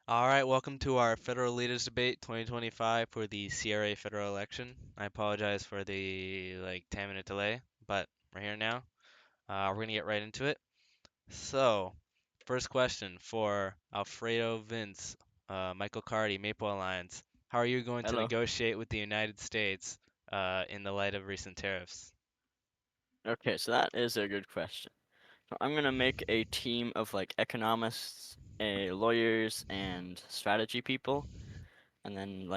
All right, welcome to our Federal Leaders Debate 2025 for the CRA federal election. I apologize for the 10-minute delay, but we're here now. We're gonna get right into it. So, first question for Alfredo Vince, Michael Carty, Maple Alliance. How are you going to Hello. negotiate with the United States in the light of recent tariffs? Okay, so that is a good question. So I'm gonna make a team of economists, lawyers, and strategy people, and then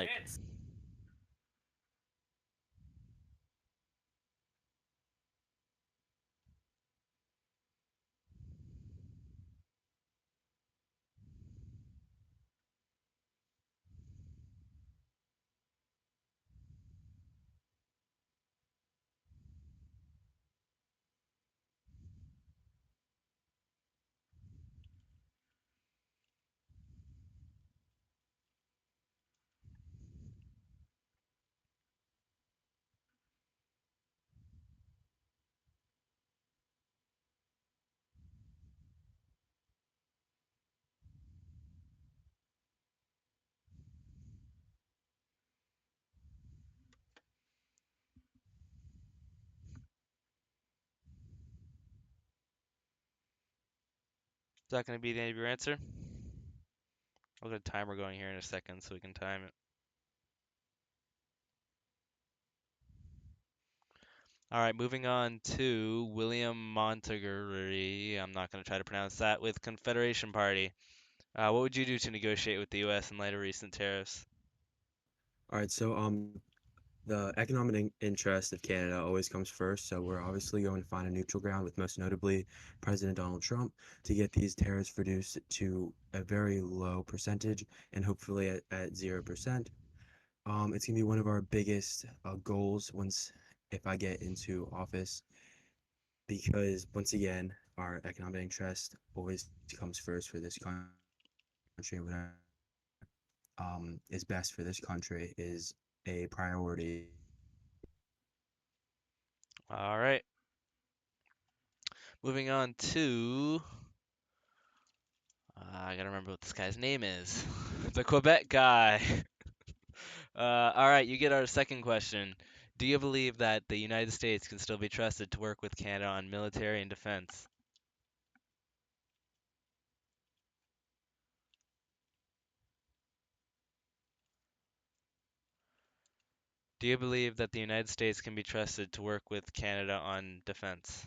Is that going to be the end of your answer? I'll get a timer going here in a second so we can time it. All right, moving on to William Montague. I'm not going to try to pronounce that with Confederation Party. What would you do to negotiate with the U.S. in light of recent tariffs? All right, so the economic interest of Canada always comes first. So we're obviously going to find a neutral ground with most notably President Donald Trump to get these tariffs reduced to a very low percentage and hopefully at 0%. It's gonna be one of our biggest goals once if I get into office because once again our economic interest always comes first for this country. Whatever is best for this country is a priority. All right, moving on to. I gotta remember what this guy's name is. The Quebec guy. All right, you get our second question. Do you believe that the United States can still be trusted to work with Canada on military and defense? Do you believe that the United States can be trusted to work with Canada on defense?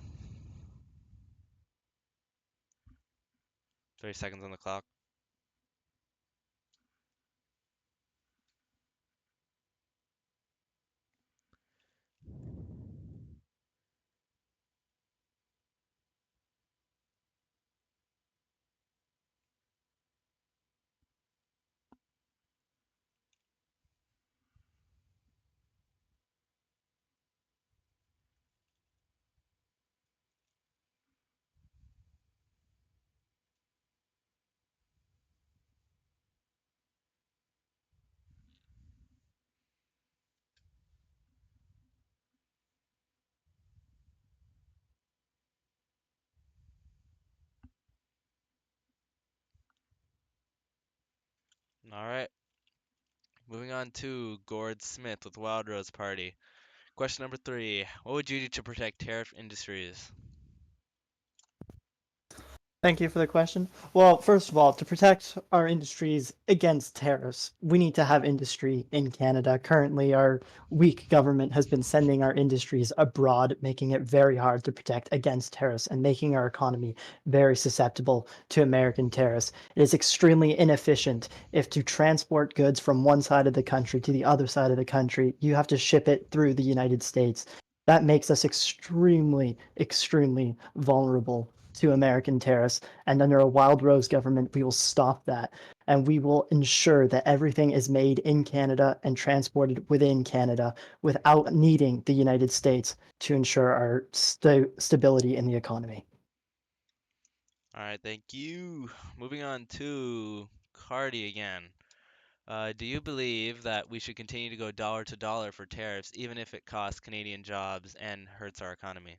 30 seconds on the clock. All right, moving on to Gord Smith with Wildrose Party. Question number three. What would you do to protect tariff industries? Thank you for the question. Well, first of all, to protect our industries against tariffs, we need to have industry in Canada. Currently, our weak government has been sending our industries abroad, making it very hard to protect against tariffs and making our economy very susceptible to American tariffs. It is extremely inefficient if to transport goods from one side of the country to the other side of the country, you have to ship it through the United States. That makes us extremely, extremely vulnerable to American tariffs. And under a Wildrose government, we will stop that. And we will ensure that everything is made in Canada and transported within Canada without needing the United States to ensure our stability in the economy. All right, thank you. Moving on to Cardi again. Do you believe that we should continue to go dollar to dollar for tariffs, even if it costs Canadian jobs and hurts our economy?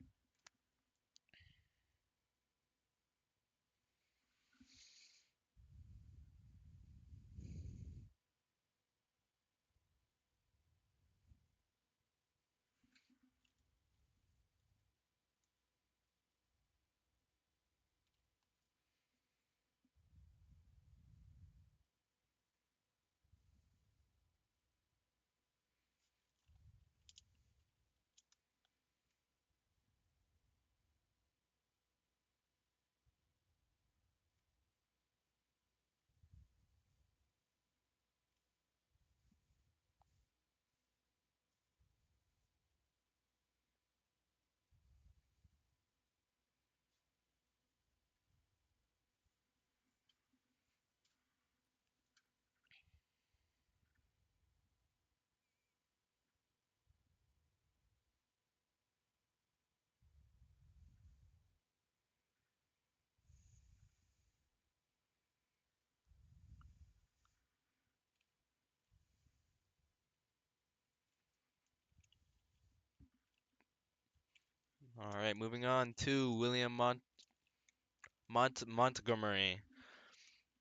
All right, moving on to William Montgomery.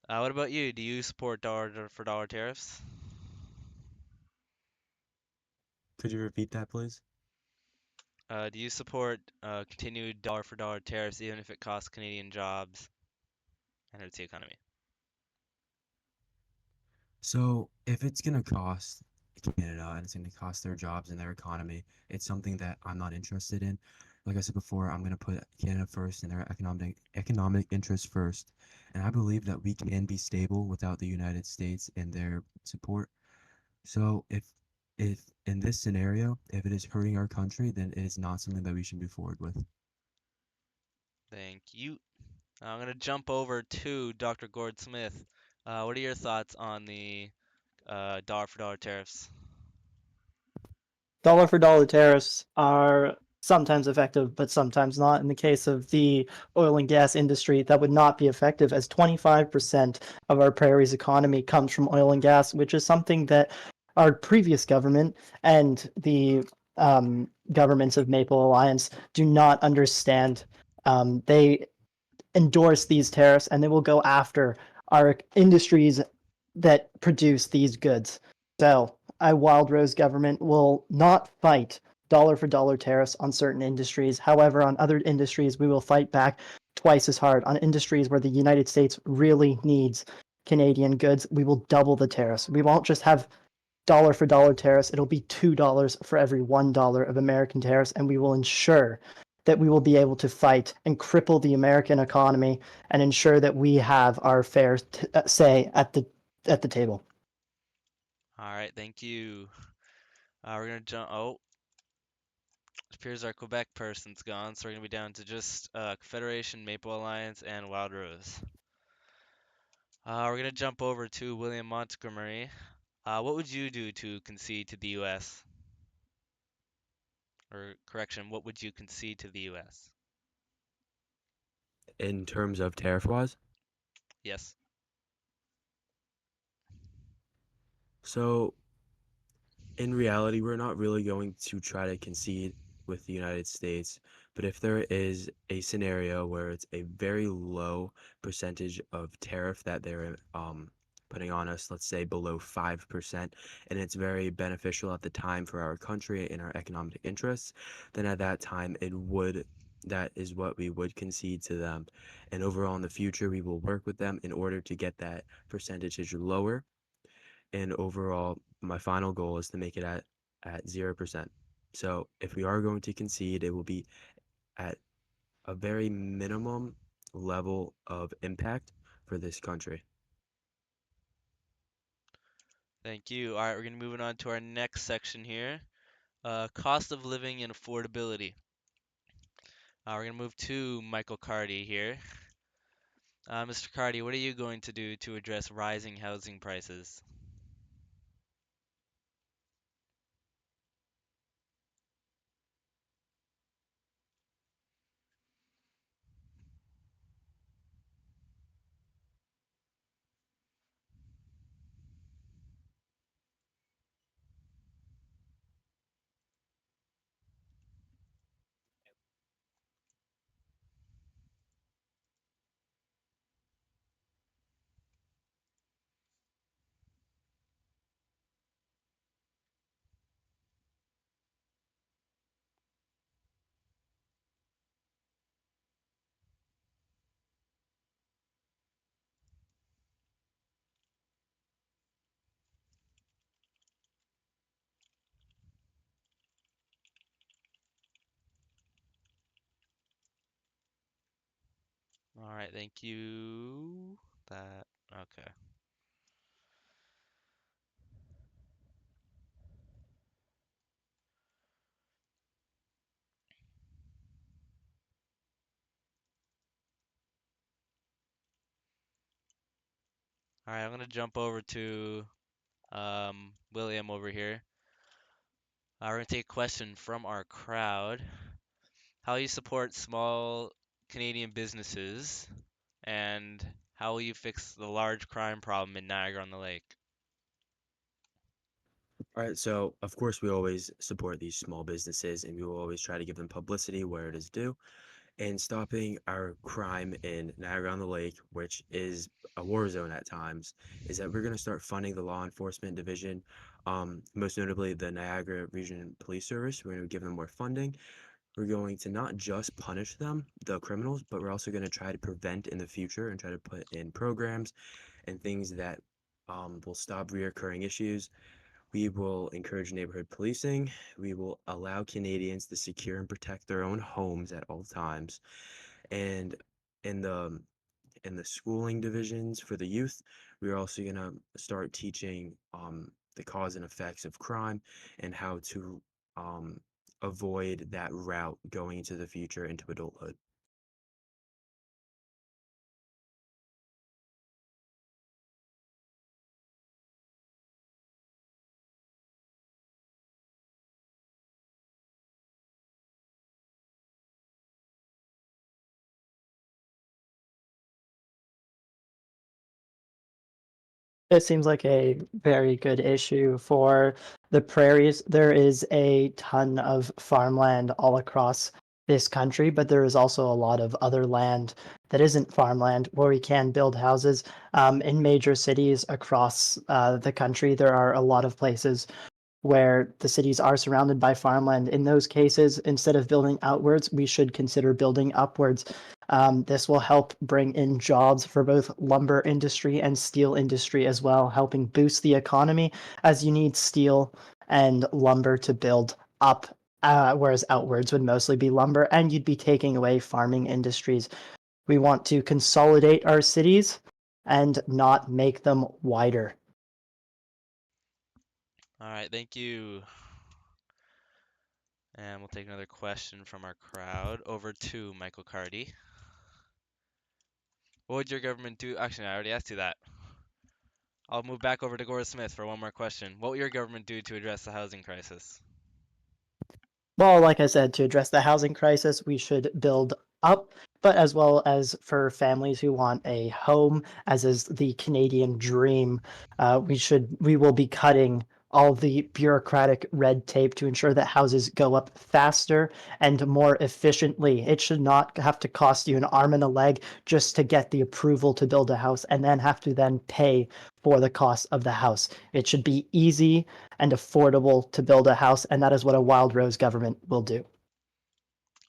What about you? Do you support dollar for dollar tariffs? Could you repeat that, please? Do you support continued dollar for dollar tariffs even if it costs Canadian jobs and hurts the economy? So if it's gonna cost Canada and it's gonna cost their jobs and their economy, it's something that I'm not interested in. Like I said before, I'm gonna put Canada first and their economic interests first. And I believe that we can be stable without the United States and their support. So if in this scenario, if it is hurting our country, then it is not something that we should move forward with. Thank you. I'm going to jump over to Dr. Gord Smith. What are your thoughts on the dollar for dollar tariffs? Dollar for dollar tariffs are sometimes effective, but sometimes not. In the case of the oil and gas industry, that would not be effective, as 25% of our prairie's economy comes from oil and gas, which is something that our previous government and the governments of Maple Alliance do not understand. They endorse these tariffs and they will go after our industries that produce these goods. So, a Wildrose government will not fight dollar for dollar tariffs on certain industries. However, on other industries, we will fight back twice as hard. On industries where the United States really needs Canadian goods, we will double the tariffs. We won't just have dollar for dollar tariffs. It'll be $2 for every $1 of American tariffs, and we will ensure that we will be able to fight and cripple the American economy and ensure that we have our fair say at the table. All right, thank you. We're going to jump. Oh, it appears our Quebec person's gone, so we're going to be down to just Confederation, Maple Alliance, and Wildrose. We're going to jump over to William Montgomery. What would you do to concede to the U.S.? Or, correction, what would you concede to the U.S.? In terms of tariff wise, Yes. so in reality, we're not really going to try to concede with the United States, but if there is a scenario where it's a very low percentage of tariff that they're putting on us, let's say below 5%, and it's very beneficial at the time for our country and our economic interests, then at that time that is what we would concede to them. And overall in the future, we will work with them in order to get that percentage lower. And overall, my final goal is to make it at 0%. So if we are going to concede, it will be at a very minimum level of impact for this country. Thank you. All right, we're going to be moving on to our next section here. Cost of living and affordability. We're going to move to Michael Cardy here. Mr. Cardy, what are you going to do to address rising housing prices? All right, thank you. That okay. All right, I'm gonna jump over to William over here. We're gonna take a question from our crowd. How you support small Canadian businesses, and how will you fix the large crime problem in Niagara on the Lake? All right, so of course we always support these small businesses and we will always try to give them publicity where it is due. And stopping our crime in Niagara-on-the-Lake, which is a war zone at times, is that we're going to start funding the law enforcement division, most notably the Niagara Region Police Service. We're going to give them more funding. We're going to not just punish them, the criminals, but we're also going to try to prevent in the future and try to put in programs and things that will stop reoccurring issues. We will encourage neighborhood policing. We will allow Canadians to secure and protect their own homes at all times. And in the schooling divisions for the youth, we're also gonna start teaching the cause and effects of crime and how to um, avoid that route going into the future into adulthood. It seems like a very good issue for the prairies. There is a ton of farmland all across this country, but there is also a lot of other land that isn't farmland where we can build houses. In major cities across the country, there are a lot of places where the cities are surrounded by farmland. In those cases, instead of building outwards, we should consider building upwards. This will help bring in jobs for both lumber industry and steel industry as well, helping boost the economy as you need steel and lumber to build up, whereas outwards would mostly be lumber, and you'd be taking away farming industries. We want to consolidate our cities and not make them wider. All right, thank you. And we'll take another question from our crowd. Over to Michael Cardy. What would your government do? Actually, I already asked you that. I'll move back over to Gora Smith for one more question. What will your government do to address the housing crisis? Well, like I said, to address the housing crisis, we should build up, but as well as for families who want a home, as is the Canadian dream, we will be cutting all the bureaucratic red tape to ensure that houses go up faster and more efficiently. It should not have to cost you an arm and a leg just to get the approval to build a house and then have to then pay for the cost of the house. It should be easy and affordable to build a house, and that is what a Wildrose government will do.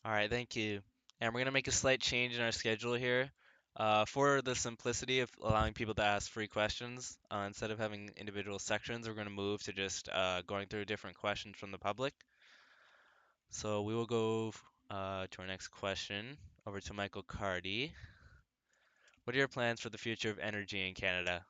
All right, thank you. And we're going to make a slight change in our schedule here. For the simplicity of allowing people to ask free questions, instead of having individual sections, we're going to move to just going through different questions from the public. So we will go to our next question, over to Michael Cardy. What are your plans for the future of energy in Canada?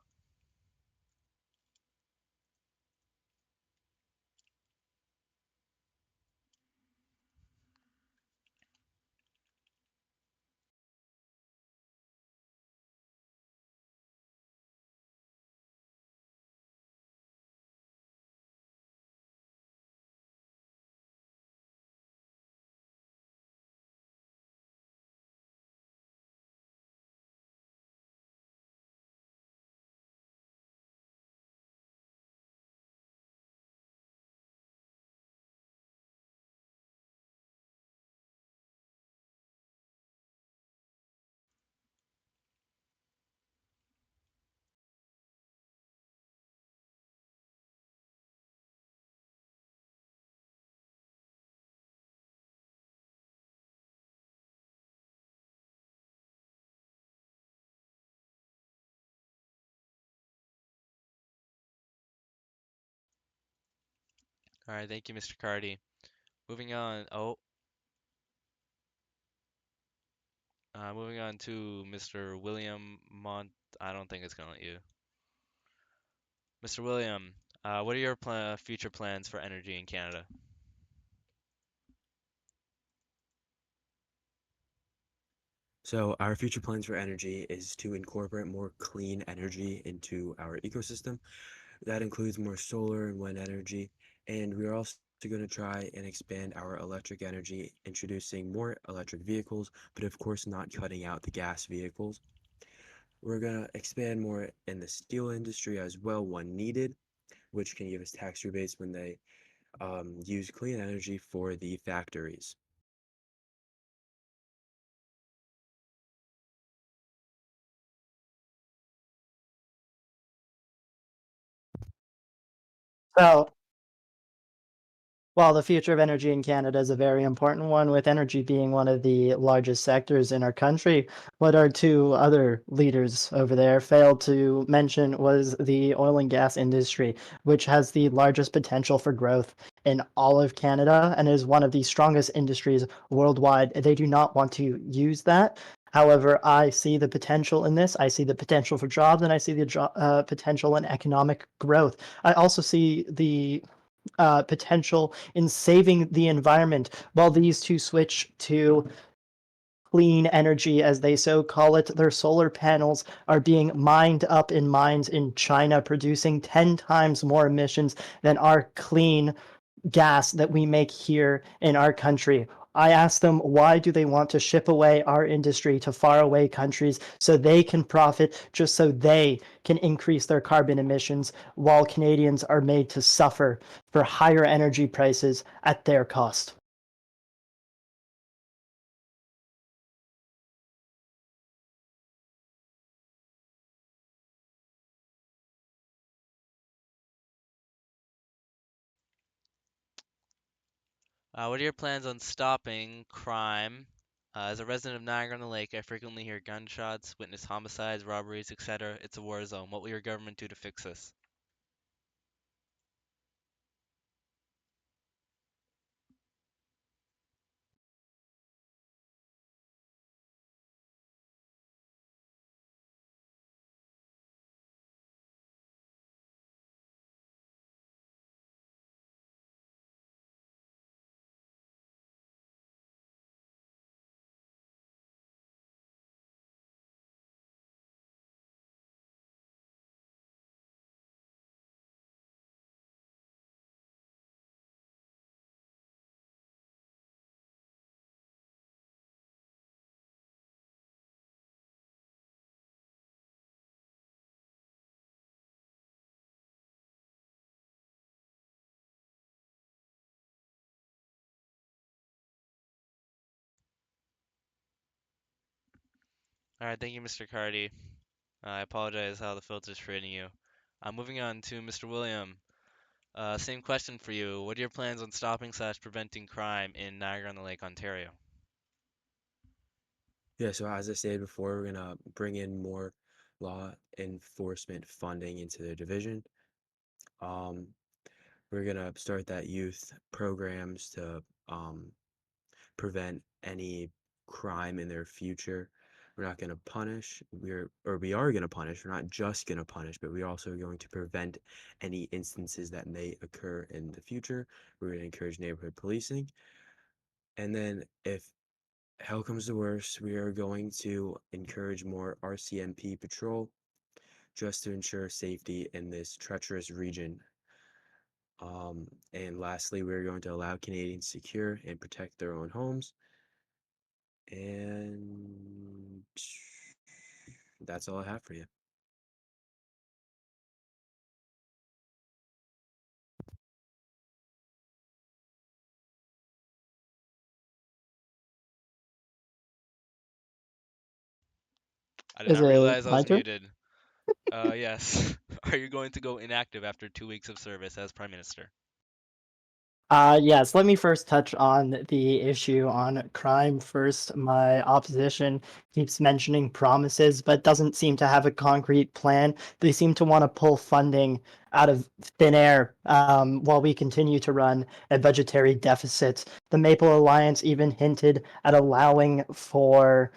All right, thank you, Mr. Cardy. Moving on. Moving on to Mr. William Mont. I don't think it's gonna let you. Mr. William, what are your future plans for energy in Canada? So our future plans for energy is to incorporate more clean energy into our ecosystem. That includes more solar and wind energy, and we're also going to try and expand our electric energy, introducing more electric vehicles, but of course not cutting out the gas vehicles. We're going to expand more in the steel industry as well when needed. which can give us tax rebates when they use clean energy for the factories. So, while the future of energy in Canada is a very important one, with energy being one of the largest sectors in our country, what our two other leaders over there failed to mention was the oil and gas industry, which has the largest potential for growth in all of Canada and is one of the strongest industries worldwide. They do not want to use that. However, I see the potential in this. I see the potential for jobs, and I see the potential in economic growth. I also see the potential in saving the environment while these two switch to clean energy, as they so call it. Their solar panels are being mined up in mines in China, producing 10 times more emissions than our clean gas that we make here in our country. I asked them, why do they want to ship away our industry to faraway countries so they can profit, just so they can increase their carbon emissions, while Canadians are made to suffer for higher energy prices at their cost? What are your plans on stopping crime? As a resident of Niagara-on-the-Lake, I frequently hear gunshots, witness homicides, robberies, etc. It's a war zone. What will your government do to fix this? Alright, thank you, Mr. Cardy. I apologize how the filter's treating you. Moving on to Mr. William. Same question for you. What are your plans on stopping slash preventing crime in Niagara-on-the-Lake, Ontario? Yeah, so as I stated before, we're gonna bring in more law enforcement funding into the division. Um, we're gonna start that youth programs to prevent any crime in their future. We're not gonna punish. We are gonna punish. We're not just gonna punish, but we're also going to prevent any instances that may occur in the future. We're gonna encourage neighborhood policing, and then if hell comes to worst, we are going to encourage more RCMP patrol just to ensure safety in this treacherous region. And lastly, we're going to allow Canadians to secure and protect their own homes. And that's all I have for you. I did Is not it realize I my was turn? muted. Yes. Are you going to go inactive after 2 weeks of service as Prime Minister? Yes, let me first touch on the issue on crime first. My opposition keeps mentioning promises, but doesn't seem to have a concrete plan. They seem to want to pull funding out of thin air while we continue to run a budgetary deficit. The Maple Alliance even hinted at allowing for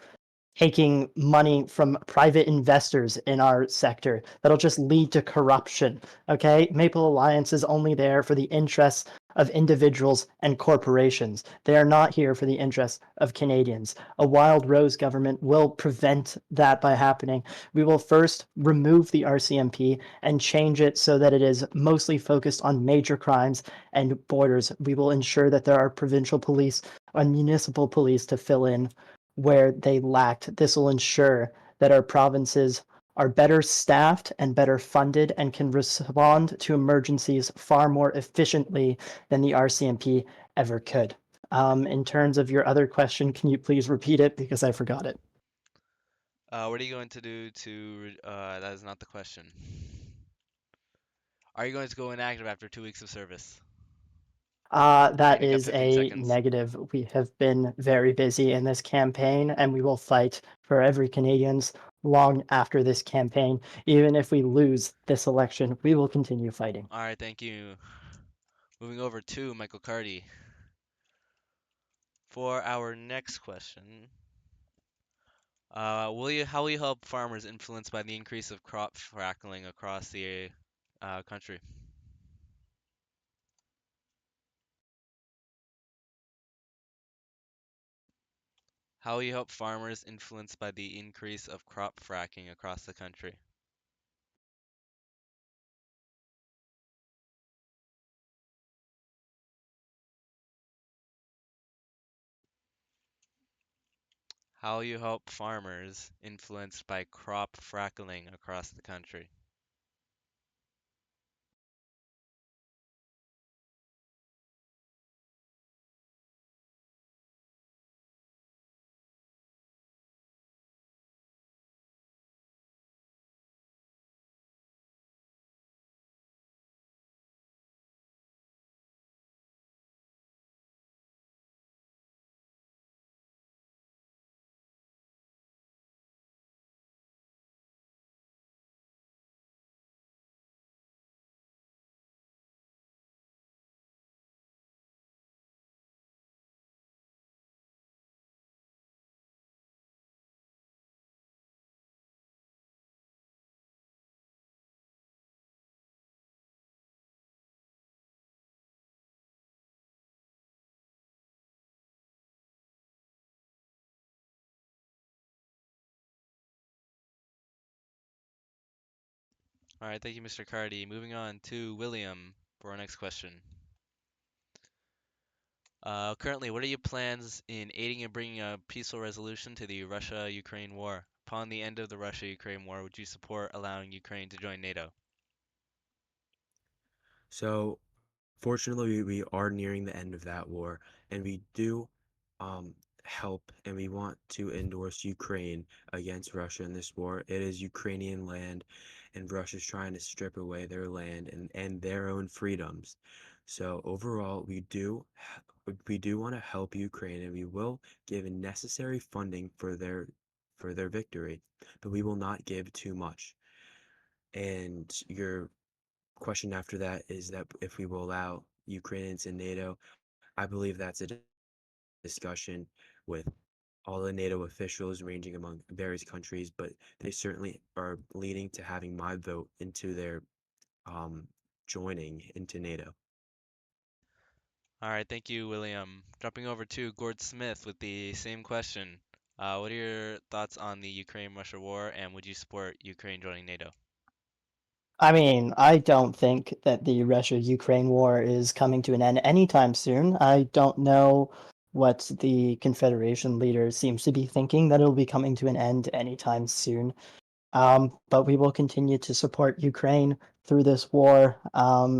taking money from private investors in our sector. That'll just lead to corruption. Okay, Maple Alliance is only there for the interests of individuals and corporations. They are not here for the interests of Canadians. A Wildrose government will prevent that by happening. We will first remove the RCMP and change it so that it is mostly focused on major crimes and borders. We will ensure that there are provincial police and municipal police to fill in where they lacked. This will ensure that our provinces are better staffed and better funded and can respond to emergencies far more efficiently than the RCMP ever could. In terms of your other question, can you please repeat it because I forgot it? What are you going to do to? That is not the question. Are you going to go inactive after 2 weeks of service? That Remaining up is 15 a seconds. negative. We have been very busy in this campaign, and we will fight for every Canadian's long after this campaign. Even if we lose this election, we will continue fighting. All right, thank you. Moving over to Michael Carty. For our next question, how will you help farmers influenced by the increase of crop crackling across the country? How will you help farmers influenced by the increase of crop fracking across the country? How will you help farmers influenced by crop frackling across the country? All right, thank you, Mr. Carty. Moving on to William for our next question. Currently, what are your plans in aiding and bringing a peaceful resolution to the Russia-Ukraine war? Upon the end of the Russia-Ukraine war, would you support allowing Ukraine to join NATO? So, fortunately, we are nearing the end of that war, and we do help and we want to endorse Ukraine against Russia in this war. It is Ukrainian land, and Russia's trying to strip away their land and their own freedoms. So overall, we do want to help Ukraine, and we will give necessary funding for their victory, but we will not give too much. And your question after that is that if we will allow Ukrainians in NATO, I believe that's a discussion with all the NATO officials ranging among various countries, but they certainly are leaning to having my vote into their um, joining into NATO. All right, thank you, William. Jumping over to Gord Smith with the same question. What are your thoughts on the Ukraine-Russia war, and would you support Ukraine joining NATO? I mean, I don't think that the Russia-Ukraine war is coming to an end anytime soon. I don't know what the Confederation leader seems to be thinking that it'll be coming to an end anytime soon. But we will continue to support Ukraine through this war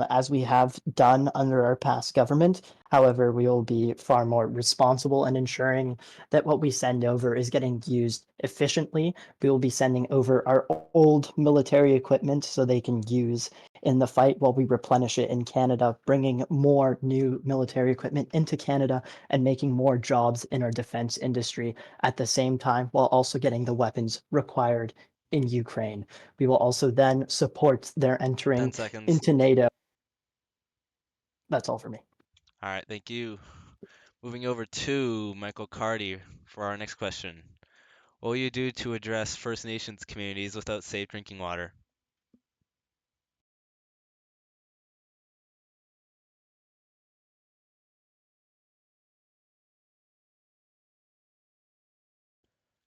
as we have done under our past government. However, we will be far more responsible in ensuring that what we send over is getting used efficiently. We will be sending over our old military equipment so they can use in the fight while we replenish it in Canada, bringing more new military equipment into Canada and making more jobs in our defense industry at the same time, while also getting the weapons required in Ukraine. We will also then support their 10 entering seconds. into NATO. That's all for me. All right, thank you. Moving over to Michael Carty for our next question. What will you do to address First Nations communities without safe drinking water?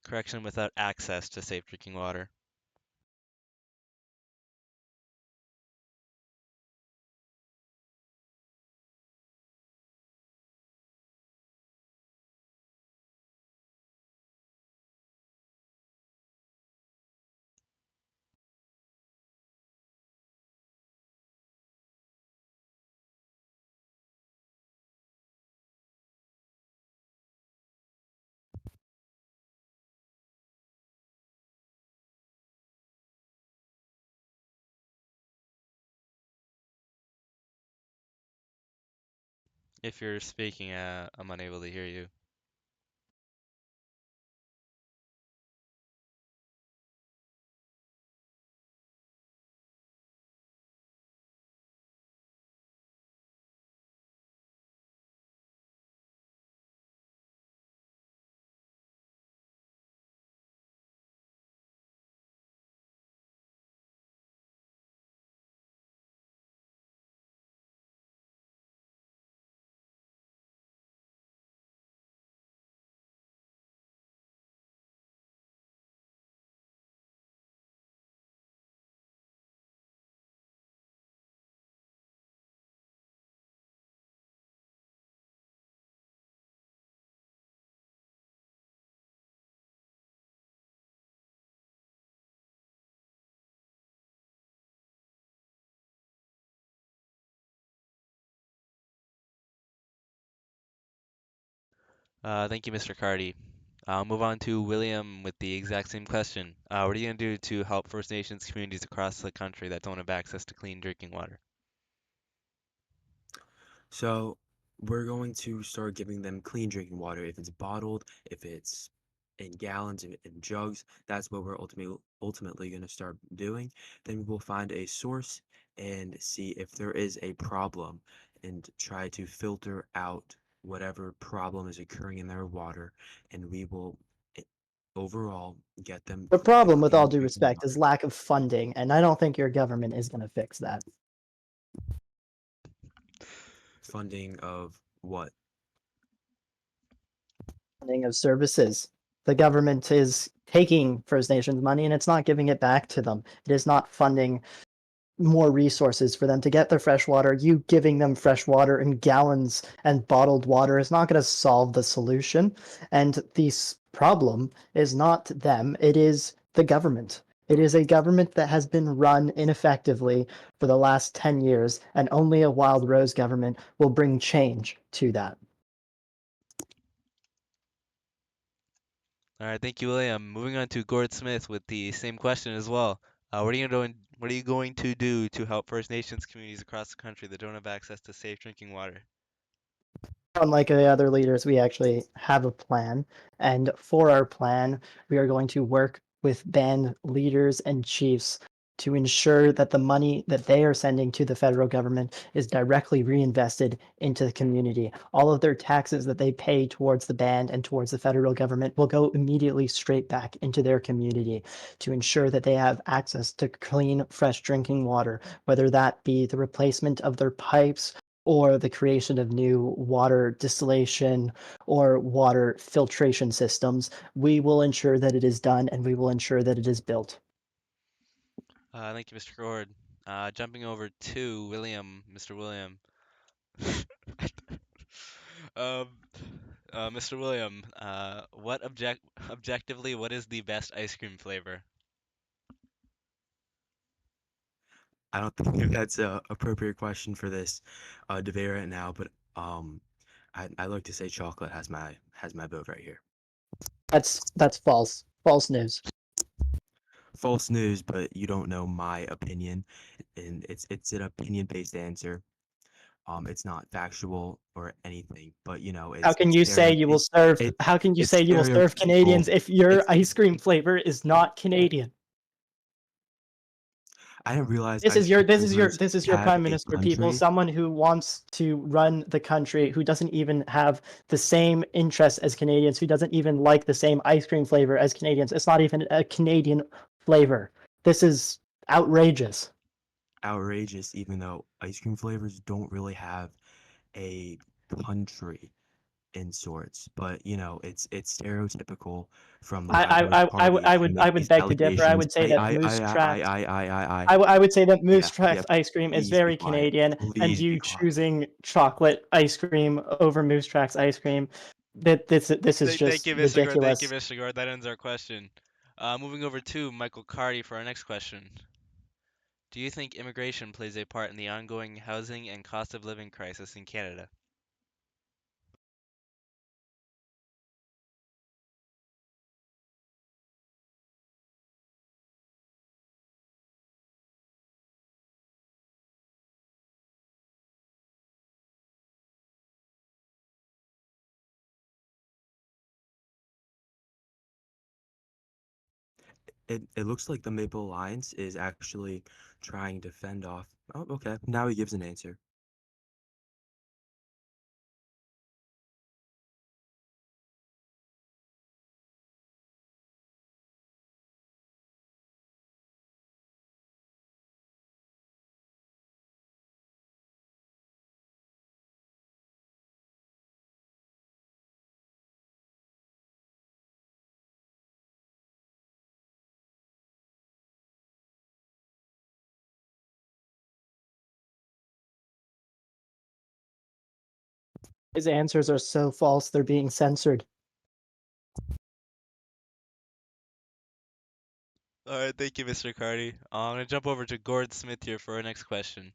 Correction, without access to safe drinking water. If you're speaking, I'm unable to hear you. Thank you, Mr. Cardy. I'll move on to William with the exact same question. What are you going to do to help First Nations communities across the country that don't have access to clean drinking water? So we're going to start giving them clean drinking water. If it's bottled, if it's in gallons, in jugs, that's what we're ultimately going to start doing. Then we will find a source and see if there is a problem and try to filter out whatever problem is occurring in their water, and we will eh, overall get them The problem, with all clean due drinking respect, is water. lack of funding, and I don't think your government is going to fix that. Funding of what? Funding of services. The government is taking First Nations money and it's not giving it back to them. It is not funding more resources for them to get their fresh water. You giving them fresh water in gallons and bottled water is not going to solve the solution. And this problem is not them, it is the government. It is a government that has been run ineffectively for the last 10 years, and only a Wildrose government will bring change to that. All right, thank you, William. Moving on to Gord Smith with the same question as well. What are you going to do to help First Nations communities across the country that don't have access to safe drinking water? Unlike the other leaders, we actually have a plan. And for our plan, we are going to work with band leaders and chiefs to ensure that the money that they are sending to the federal government is directly reinvested into the community. All of their taxes that they pay towards the band and towards the federal government will go immediately straight back into their community to ensure that they have access to clean, fresh drinking water, whether that be the replacement of their pipes or the creation of new water distillation or water filtration systems. We will ensure that it is done and we will ensure that it is built. Thank you, Mr. Gord. Jumping over to William, Mr. William. Um, Mr. William, objectively, what is the best ice cream flavor? I don't think that's a appropriate question for this debate right now, but I like to say chocolate has my vote right here. That's false. False news. False news, but you don't know my opinion, and it's an opinion-based answer. It's not factual or anything, but you know, How can you say you will serve it how can you it's say you will serve stereotypical. Canadians if your It's ice cream flavor is not Canadian? I didn't realize This ice is your cream this is your flavors this is your have prime a minister, people, country. someone who wants to run the country, who doesn't even have the same interests as Canadians, who doesn't even like the same ice cream flavor as Canadians. It's not even a Canadian flavor. This is outrageous. Outrageous, even though ice cream flavors don't really have a country in sorts, but you know, it's stereotypical from the Wildrose Party to I make would these beg to differ. I allegations. would say that Moose Tracks I I would say that Moose Yeah, Tracks yeah, ice cream is please be very quiet. Canadian, and Please be you quiet. choosing chocolate ice cream over Moose Tracks ice cream, this is Thank just you, Mr. Gord. Thank you, ridiculous. Mr. Gord. That ends our question. Moving over to Michael Carty for our next question. Do you think immigration plays a part in the ongoing housing and cost of living crisis in Canada? It looks like the Maple Alliance is actually trying to fend off. Oh, okay. Now he gives an answer. His answers are so false, they're being censored. All right, thank you, Mr. Carty. I'm gonna jump over to Gord Smith here for our next question.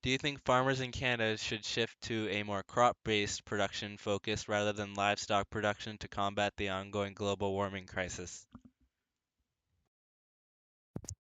Do you think farmers in Canada should shift to a more crop-based production focus rather than livestock production to combat the ongoing global warming crisis?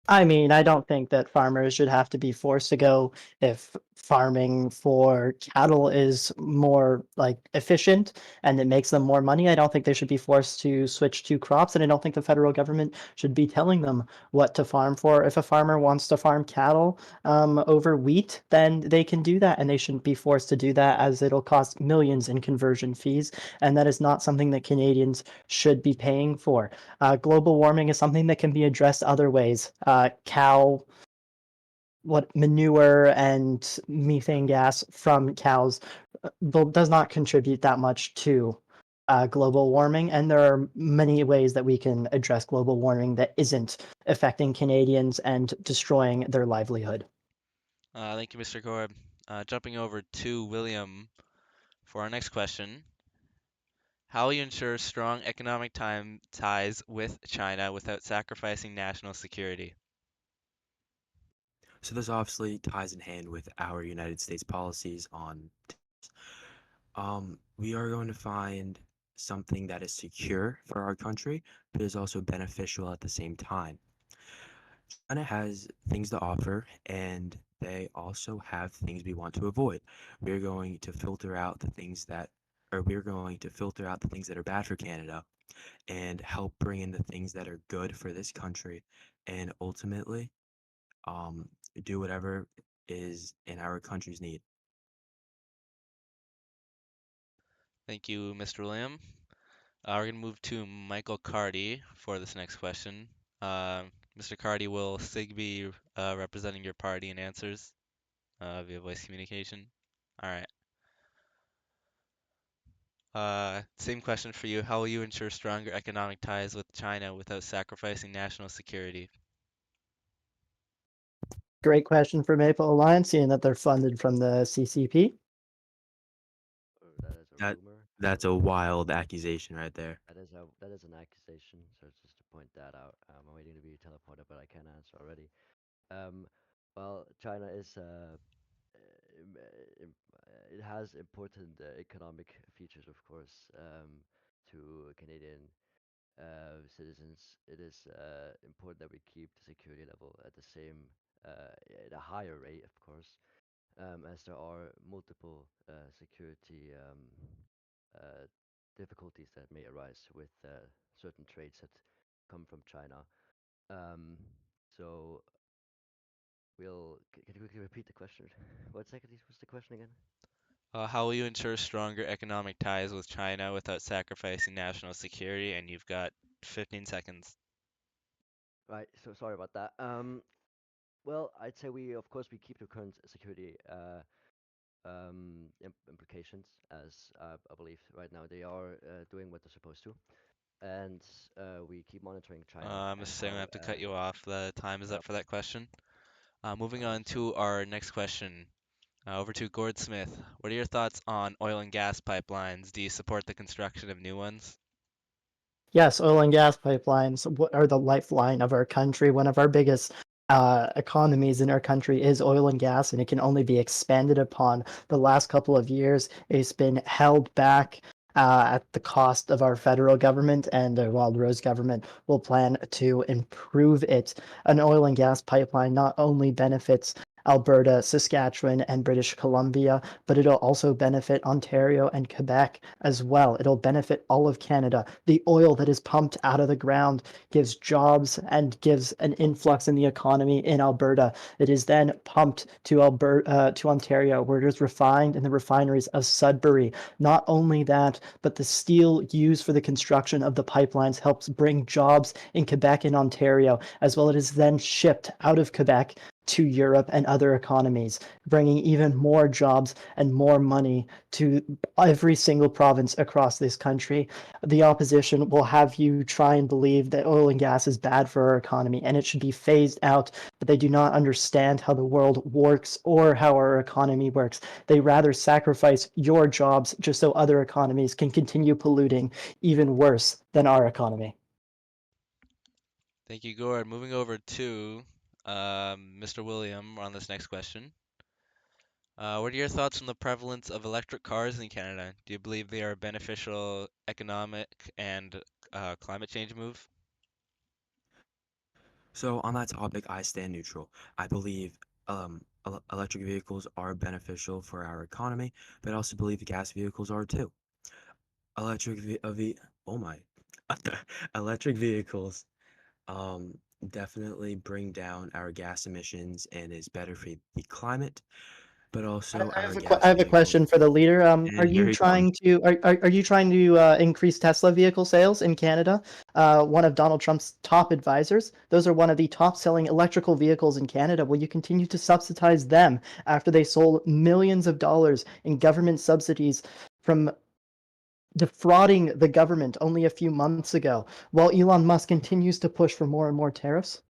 I mean, I don't think that farmers should have to be forced to go if farming for cattle is more like efficient and it makes them more money. I don't think they should be forced to switch to crops, and I don't think the federal government should be telling them what to farm for. If a farmer wants to farm cattle over wheat, then they can do that, and they shouldn't be forced to do that as it'll cost millions in conversion fees, and that is not something that Canadians should be paying for. Global warming is something that can be addressed other ways. Cow what manure and methane gas from cows does not contribute that much to global warming, and there are many ways that we can address global warming that isn't affecting Canadians and destroying their livelihood. Thank you, Mr. Gord. Jumping over to William for our next question. How will you ensure strong economic ties with China without sacrificing national security? So this obviously ties in hand with our United States policies on we are going to find something that is secure for our country, but is also beneficial at the same time. China has things to offer, and they also have things we want to avoid. We're going to filter out the things that, or we're going to filter out the things that are bad for Canada and help bring in the things that are good for this country, and ultimately, um, do whatever is in our country's need. Thank you, Mr. William. We're going to move to Michael Carty for this next question. Mr. Carty, will SIG be representing your party in answers via voice communication? All right. Same question for you. How will you ensure stronger economic ties with China without sacrificing national security? Great question for Maple Alliance, seeing that they're funded from the CCP. Or that is a That rumor. that's a wild accusation right there. That is an accusation. So just to point that out, I'm waiting to be teleported, but I can't answer already. Um, well, China is it has important economic features, of course, to Canadian citizens. It is important that we keep the security level at the same, at a higher rate, of course, as there are multiple security uh, difficulties that may arise with certain trades that come from China. Um, so can you quickly repeat the question? What second was the question again? How will you ensure stronger economic ties with China without sacrificing national security? And you've got 15 seconds. Right. So sorry about that. Well, I'd say we, of course, we keep the current security implications, as I believe right now they are doing what they're supposed to, and we keep monitoring China and Mr. Singh, I how. have to cut you off. The time is Oh, up for that question. Moving sorry. on to our next question. Over to Gord Smith. What are your thoughts on oil and gas pipelines? Do you support the construction of new ones? Yes, oil and gas pipelines are the lifeline of our country. One of our biggest economies in our country is oil and gas, and it can only be expanded upon. The last couple of years, it's been held back at the cost of our federal government, and the Wildrose government will plan to improve it. An oil and gas pipeline not only benefits Alberta, Saskatchewan, and British Columbia, but it'll also benefit Ontario and Quebec as well. It'll benefit all of Canada. The oil that is pumped out of the ground gives jobs and gives an influx in the economy in Alberta. It is then pumped to to Ontario, where it is refined in the refineries of Sudbury. Not only that, but the steel used for the construction of the pipelines helps bring jobs in Quebec and Ontario, as well. It is then shipped out of Quebec to Europe and other economies, bringing even more jobs and more money to every single province across this country. The opposition will have you try and believe that oil and gas is bad for our economy and it should be phased out, but they do not understand how the world works or how our economy works. They rather sacrifice your jobs just so other economies can continue polluting even worse than our economy. Thank you, Gord. Moving over to Mr. William on this next question. What are your thoughts on the prevalence of electric cars in Canada? Do you believe they are a beneficial economic and climate change move? So on that topic, I stand neutral. I believe electric vehicles are beneficial for our economy, but I also believe gas vehicles are too. Electric oh my, electric vehicles um definitely bring down our gas emissions and is better for the climate, but also our gas I have a vehicles question for the leader. Are and here you he comes. trying to are you trying to increase Tesla vehicle sales in Canada? One of Donald Trump's top advisors. Those are one of the top selling electrical vehicles in Canada. Will you continue to subsidize them after they sold millions of dollars in government subsidies from defrauding the government only a few months ago, while Elon Musk continues to push for more and more tariffs?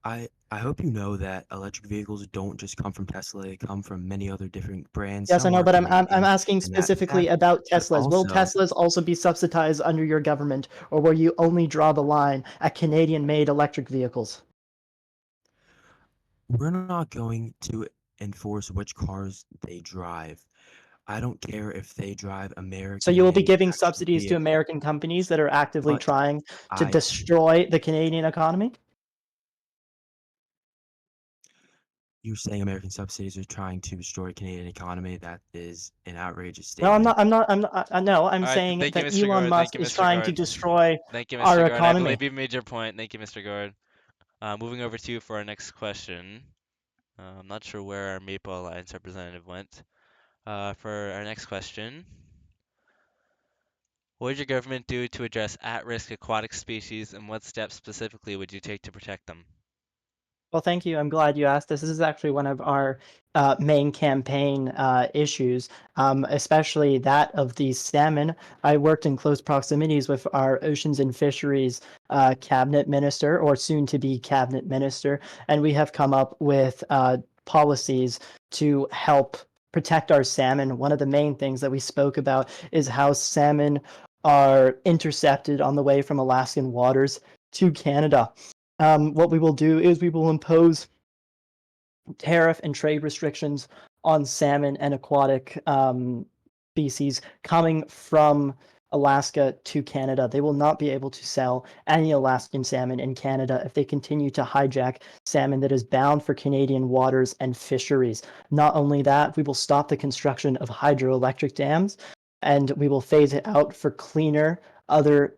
I hope you know that electric vehicles don't just come from Tesla, they come from many other different brands. Yes, I Some know, are but I'm Canadian asking in that specifically fact, about but Teslas. Will also Teslas also be subsidized under your government, or will you only draw the line at Canadian-made electric vehicles? we're not going to enforce which cars they drive. I don't care if they drive So American you will be giving manufactured subsidies to vehicles, American companies that are actively but trying to I destroy the Canadian economy? you're saying American subsidies are trying to destroy Canadian economy. That is an outrageous No, I'm statement. not. I'm not. I'm not. No, I'm All right, saying thank you, that Mr. Elon Gord. Thank Musk you, is Mr. trying to Gord. destroy Thank you, our Mr. Gord. I economy. believe you made your point. Thank you, Mr. Gord. Moving over to you for our next question. I'm not sure where our Maple Alliance representative went. For our next question, what would your government do to address at-risk aquatic species, and what steps specifically would you take to protect them? Well, thank you. I'm glad you asked this. This is actually one of our main campaign issues, especially that of the salmon. I worked in close proximities with our Oceans and Fisheries cabinet minister, or soon to be cabinet minister, and we have come up with policies to help protect our salmon. One of the main things that we spoke about is how salmon are intercepted on the way from Alaskan waters to Canada. What we will do is we will impose tariff and trade restrictions on salmon and aquatic species coming from Alaska to Canada. They will not be able to sell any Alaskan salmon in Canada if they continue to hijack salmon that is bound for Canadian waters and fisheries. Not only that, we will stop the construction of hydroelectric dams and we will phase it out for cleaner other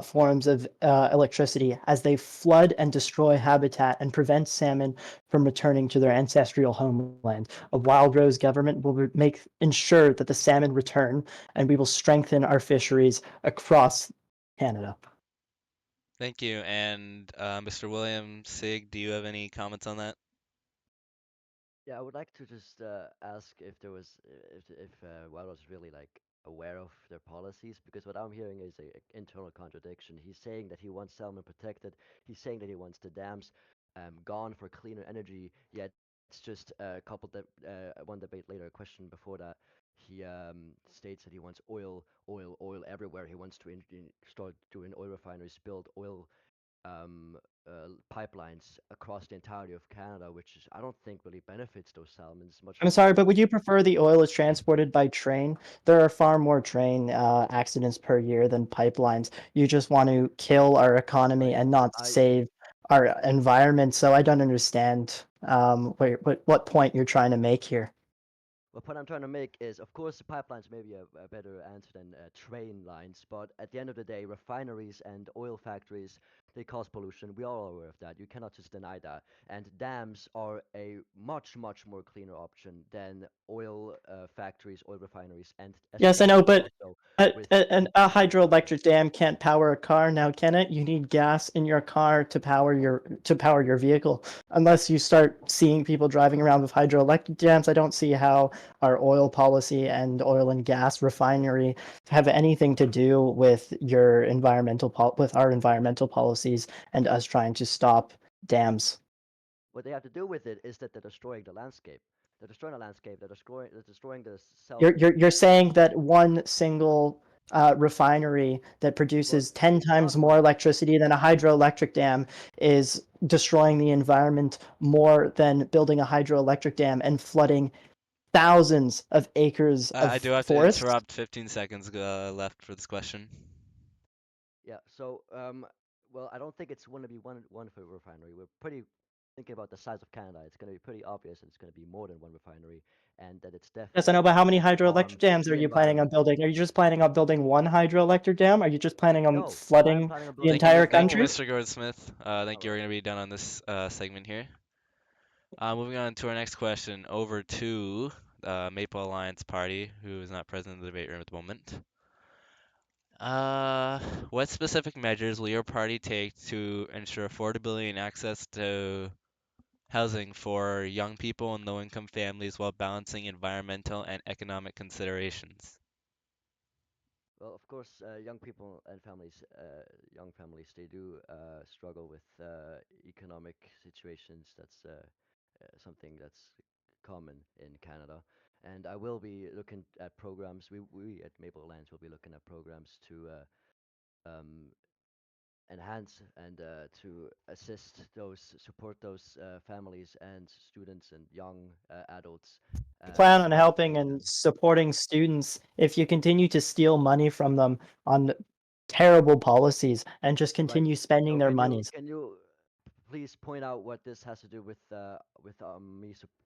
forms of electricity as they flood and destroy habitat and prevent salmon from returning to their ancestral homeland. A Wildrose government will ensure that the salmon return, and we will strengthen our fisheries across Canada. Thank you. And Mr. William Sig, do you have any comments on that? Yeah, I would like to just ask if there was if Wild was really like aware of their policies, because what I'm hearing is a internal contradiction. He's saying that he wants salmon protected. He's saying that he wants the dams gone for cleaner energy. Yet it's just a couple that one debate later, a question before that. He states that he wants oil everywhere. He wants to start doing oil refineries, build oil pipelines across the entirety of Canada, which I don't think really benefits those salmons much I'm as sorry, but would you prefer the oil is transported by train? There are far more train accidents per year than pipelines. You just want to kill our economy I and not I save our environment. So I don't understand what point you're trying to make here. What point I'm trying to make is, of course, the pipelines may be a better answer than train lines, but at the end of the day, refineries and oil factories, they cause pollution. We are all aware of that. You cannot just deny that. And dams are a much, much more cleaner option than oil factories, oil refineries, and Yes, I know, especially but also a, with a hydroelectric dam can't power a car now, can it? You need gas in your car to power your vehicle. Unless you start seeing people driving around with hydroelectric dams, I don't see how our oil policy and oil and gas refinery have anything to do with your with our environmental policies and us trying to stop dams. what they have to do with it is that they're destroying the landscape. They're destroying the landscape. They're destroying the self. You're saying that one single refinery that Well, produces 10 it's not times more one. electricity than a hydroelectric dam is destroying the environment more than building a hydroelectric dam and flooding thousands of acres of I do have to forests? interrupt. 15 seconds left for this question. Yeah. So, well, I don't think it's going to be one for refinery. We're pretty thinking about the size of Canada. It's going to be pretty obvious that it's going to be more than one refinery, and that it's Yes, I definitely know, but how many going to hydroelectric harm dams are the you planning on environment. building? Are you just planning on building one hydroelectric dam? Are you just planning on No, I'm flooding planning on the building entire Thank you, country? multiple. Mr. Goldsmith. All Thank you. We're right. gonna be done on this segment here. Moving on to our next question, over to Maple Alliance Party, who is not present in the debate room at the moment. What specific measures will your party take to ensure affordability and access to housing for young people and low-income families while balancing environmental and economic considerations? Well, of course, young families, they do struggle with economic situations. That's something that's common in Canada. And I will be looking at programs. We at Maple Alliance will be looking at programs to um, enhance and to support those families and students and young adults Plan as on much as we helping and can. supporting students if you continue to steal money from them on terrible policies and just Right. continue spending So their can you monies. please point out what this has to do with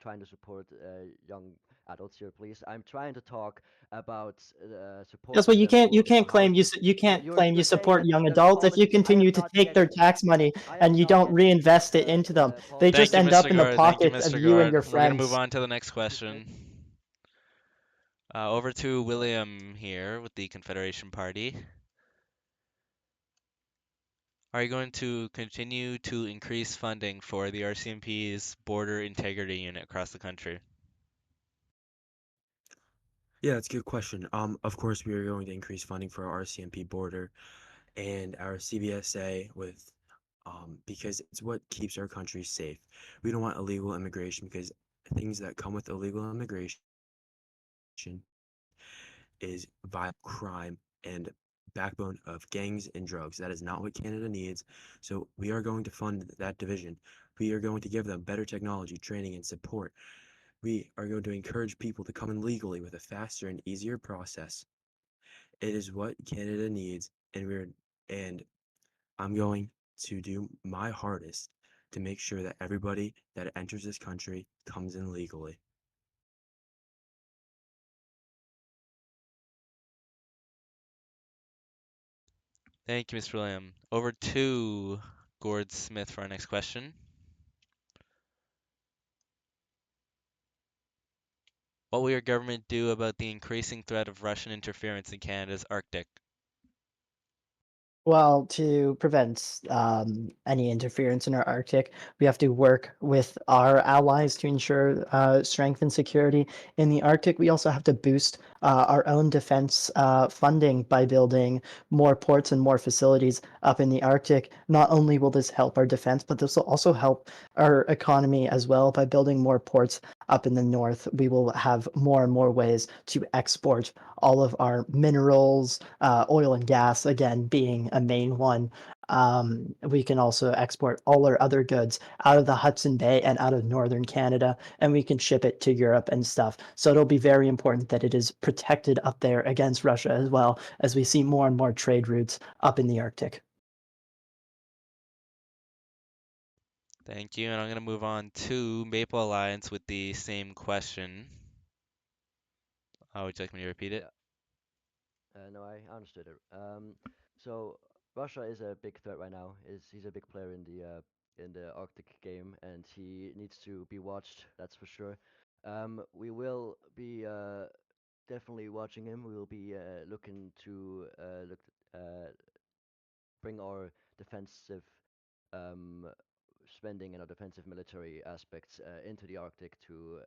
trying to support young adults here, please? I'm trying to talk about That's what supporting them you for can't claim housing. you But can't you're claim you you're saying support that young there's adults if you policies. I am continue to not take their getting. tax money I and am you not don't getting reinvest it the into them. They Thank just you, policies. end up Mr. in the Gord. Thank you, pockets of Mr. you and Gord. your We're gonna move friends. on to the next Mr. Smith. question. Over to William here with the Confederation Party. Are you going to continue to increase funding for the RCMP's border integrity unit across the country? Yeah, that's a good question. Of course, we are going to increase funding for our RCMP border and our CBSA because it's what keeps our country safe. We don't want illegal immigration because things that come with illegal immigration is violent crime and backbone of gangs and drugs. That is not what Canada needs. So we are going to fund that division. We are going to give them better technology, training, and support. We are going to encourage people to come in legally with a faster and easier process. It is what Canada needs, and I'm going to do my hardest to make sure that everybody that enters this country comes in legally. Thank you, Mr. William. Over to Gord Smith for our next question. What will your government do about the increasing threat of Russian interference in Canada's Arctic? Well, to prevent any interference in our Arctic, we have to work with our allies to ensure strength and security in the Arctic. We also have to boost our own defense funding by building more ports and more facilities up in the Arctic. Not only will this help our defense, but this will also help our economy as well. By building more ports up in the north, we will have more and more ways to export all of our minerals, oil and gas, again, being a main one. We can also export all our other goods out of the Hudson Bay and out of northern Canada, and we can ship it to Europe and stuff. So it'll be very important that it is protected up there against Russia as well, as we see more and more trade routes up in the Arctic. Thank you. And I'm going to move on to Maple Alliance with the same question. Would you like me to repeat it? Yeah. No, I understood it. So Russia is a big threat right now. Is He's a big player in the Arctic game, and he needs to be watched. That's for sure. We will be definitely watching him. We will be looking to bring our defensive um, spending and our defensive military aspects into the Arctic to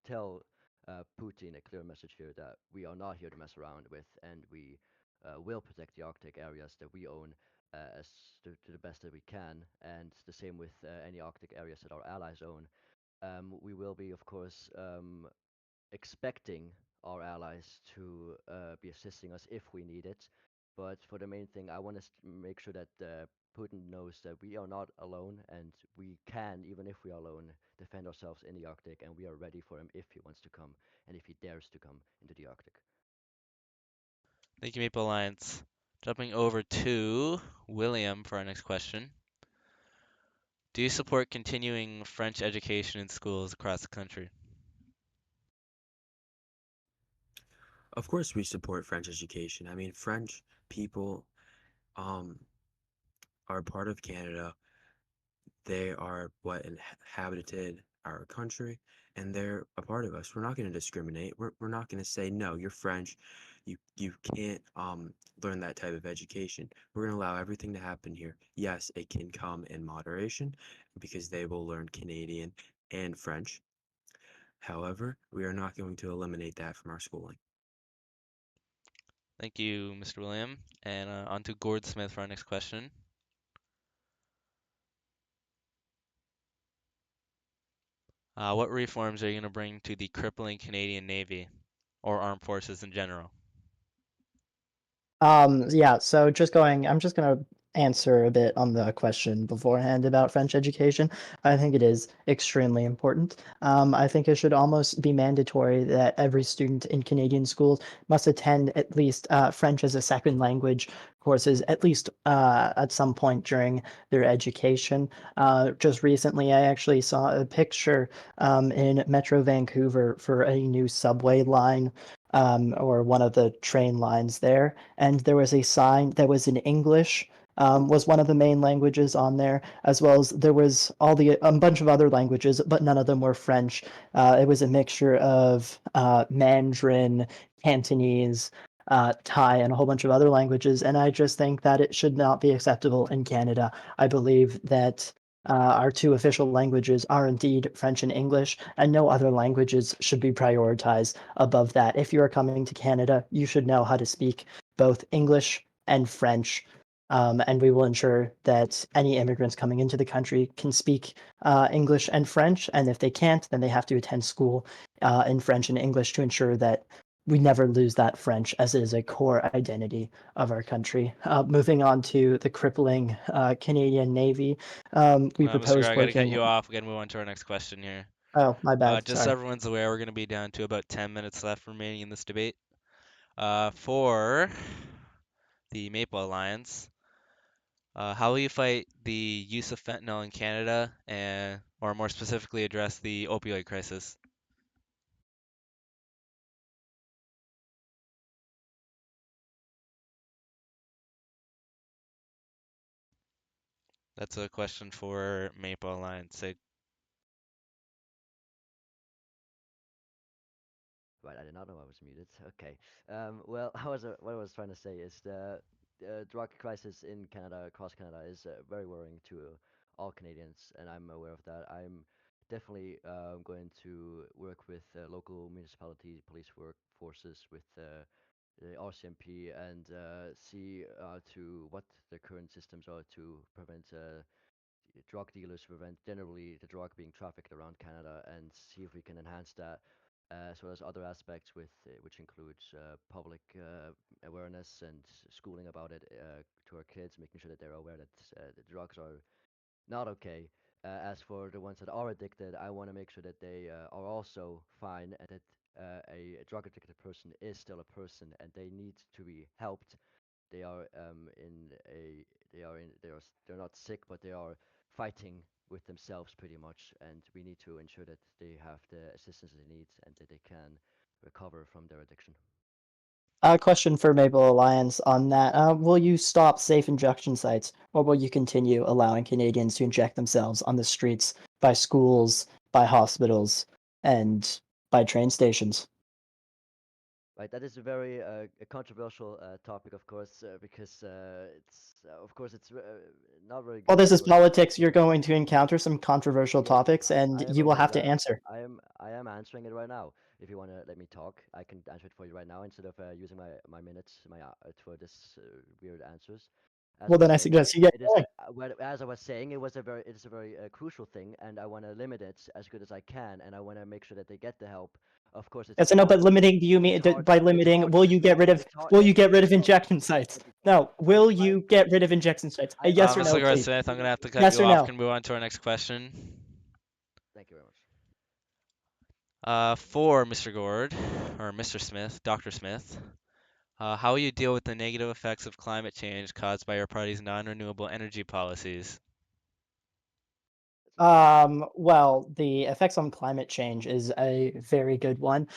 tell Putin a clear message here that we are not here to mess around with, and we will protect the Arctic areas that we own as to the best that we can, and the same with any Arctic areas that our allies own. We will be, of course, expecting our allies to be assisting us if we need it. But for the main thing, I want to make sure that Putin knows that we are not alone, and we can, even if we are alone, defend ourselves in the Arctic, and we are ready for him if he wants to come and if he dares to come into the Arctic. Thank you, Maple Alliance. Jumping over to William for our next question. Do you support continuing French education in schools across the country? Of course, we support French education. I mean, French people um, are part of Canada. They are what inhabited our country, and they're a part of us. We're not going to discriminate. We're not going to say, no, you're French. You can't learn that type of education. We're going to allow everything to happen here. Yes, it can come in moderation because they will learn Canadian and French. However, we are not going to eliminate that from our schooling. Thank you, Mr. William. And on to Gord Smith for our next question. What reforms are you going to bring to the crippling Canadian Navy or armed forces in general? Yeah, so I'm just going to answer a bit on the question beforehand about French education. I think it is extremely important. I think it should almost be mandatory that every student in Canadian schools must attend at least French as a second language courses, at least at some point during their education. Just recently, I actually saw a picture in Metro Vancouver for a new subway line or one of the train lines there, and there was a sign that was in English. Was one of the main languages on there, as well as there was a bunch of other languages, but none of them were French. It was a mixture of Mandarin, Cantonese, Thai, and a whole bunch of other languages. And I just think that it should not be acceptable in Canada. I believe that our two official languages are indeed French and English, and no other languages should be prioritized above that. If you are coming to Canada, you should know how to speak both English and French. And we will ensure that any immigrants coming into the country can speak English and French. And if they can't, then they have to attend school in French and English to ensure that we never lose that French, as it is a core identity of our country. Moving on to the crippling Canadian Navy, we Mr. Gar, propose I got to cut working. you off. We got to move on to our next question here. Oh, my bad. Just so Sorry. everyone's aware, we're going to be down to about 10 minutes left remaining in this debate. For the Maple Alliance, how will you fight the use of fentanyl in Canada, and, or more specifically, address the opioid crisis? That's a question for Maple Alliance. Right, I did not know I was muted. Okay. Well, what I was trying to say is the drug crisis in Canada, across Canada, is very worrying to all Canadians, and I'm aware of that. I'm definitely going to work with local municipality police forces with the RCMP and see to what the current systems are to prevent drug dealers, prevent generally the drug being trafficked around Canada, and see if we can enhance that, as well as other aspects which includes public awareness and schooling about it to our kids, making sure that they're aware that the drugs are not okay. As for the ones that are addicted, I want to make sure that they are also fine, and that a drug addicted person is still a person and they need to be helped. They are in a they are in they're not sick, but they are fighting with themselves pretty much, and we need to ensure that they have the assistance they need and that they can recover from their addiction. Question for Maple Alliance on that. Will you stop safe injection sites, or will you continue allowing Canadians to inject themselves on the streets, by schools, by hospitals, and by train stations? Right, that is a very a controversial topic, of course, because it's of course it's not very Well, good this is for. politics. You're going to encounter some controversial Yes, topics, and I am you will aware of have to that. answer. I am answering it right now. If you want to let me talk, I can answer it for you right now instead of using my minutes for this weird answers. As I Well, was then I saying, suggest you get it is going. as I was saying, it is a very crucial thing, and I want to limit it as good as I can, and I want to make sure that they get the help. Of course, it's Yes, no, hard. but limiting, do you It's mean hard. by It's limiting, hard to will you get dismiss. rid of, It's hard. will you Let get rid me of talk. injection sites? Let me talk. No, will you get rid of injection sites? A yes or Mr. no, Garrett please. Smith, I'm gonna have to cut Yes you or off. no? Can we move on to our next question? Thank you very much. For Mr. Gord, or Mr. Smith, Dr. Smith, how will you deal with the negative effects of climate change caused by your party's non-renewable energy policies? Well, the effects on climate change is a very good one.